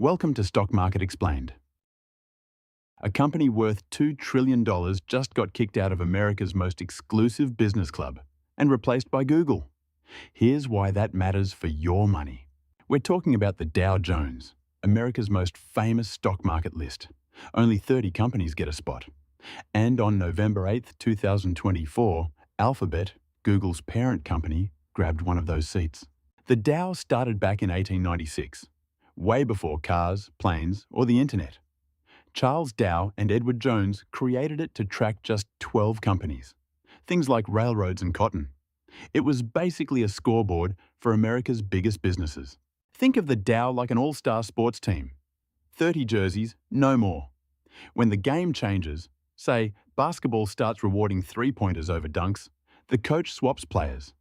Welcome to Stock Market Explained. A company worth $2 trillion just got kicked out of America's most exclusive business club and replaced by Google. Here's why that matters for your money. We're talking about the Dow Jones, America's most famous stock market list. Only 30 companies get a spot. And on November 8, 2024, Alphabet, Google's parent company, grabbed one of those seats. The Dow started back in 1896, way before cars, planes, or the internet. Charles Dow and Edward Jones created it to track just 12 companies, things like railroads and cotton. It was basically a scoreboard for America's biggest businesses. Think of the Dow like an all-star sports team. 30 jerseys, no more. When the game changes, say basketball starts rewarding three-pointers over dunks, the coach swaps players.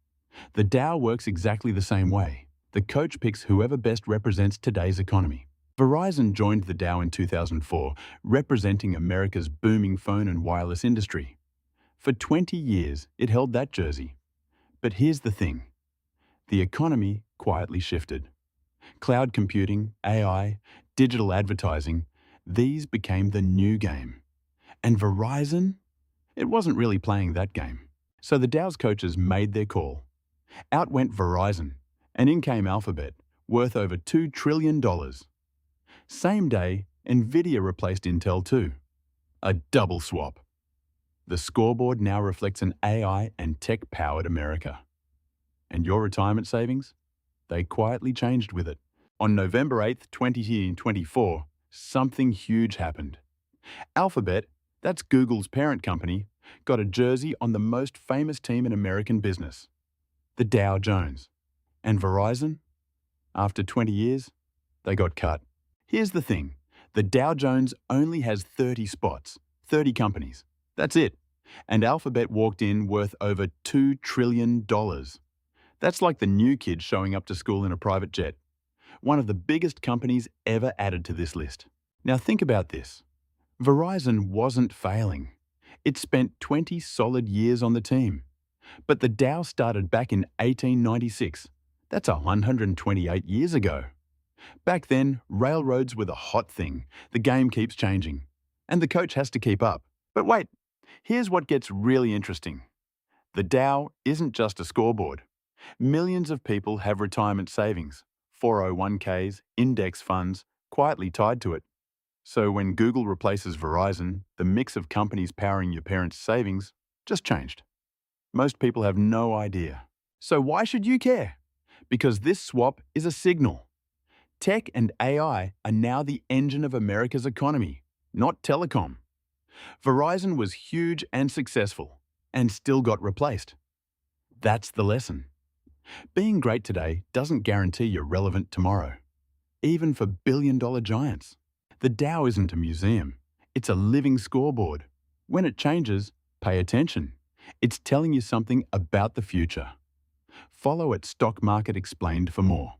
The Dow works exactly the same way. The coach picks whoever best represents today's economy. Verizon joined the Dow in 2004, representing America's booming phone and wireless industry. For 20 years, it held that jersey. But here's the thing. The economy quietly shifted. Cloud computing, AI, digital advertising, these became the new game. And Verizon? It wasn't really playing that game. So the Dow's coaches made their call. Out went Verizon, and in came Alphabet, worth over $2 trillion. Same day, Nvidia replaced Intel too. A double swap. The scoreboard now reflects an AI and tech-powered America. And your retirement savings? They quietly changed with it. On November 8, 2024, something huge happened. Alphabet, that's Google's parent company, got a jersey on the most famous team in American business, the Dow Jones. And Verizon? After 20 years, they got cut. Here's the thing. The Dow Jones only has 30 spots, 30 companies. That's it. And Alphabet walked in worth over $2 trillion. That's like the new kid showing up to school in a private jet. One of the biggest companies ever added to this list. Now think about this. Verizon wasn't failing. It spent 20 solid years on the team. But the Dow started back in 1896. That's 128 years ago. Back then, railroads were the hot thing. The game keeps changing. And the coach has to keep up. But wait, here's what gets really interesting. The Dow isn't just a scoreboard. Millions of people have retirement savings, 401ks, index funds, quietly tied to it. So when Google replaces Verizon, the mix of companies powering your parents' savings just changed. Most people have no idea. So why should you care? Because this swap is a signal. Tech and AI are now the engine of America's economy, not telecom. Verizon was huge and successful, and still got replaced. That's the lesson. Being great today doesn't guarantee you're relevant tomorrow, even for billion-dollar giants. The Dow isn't a museum. It's a living scoreboard. When it changes, pay attention. It's telling you something about the future. Follow at Stock Market Explained for more.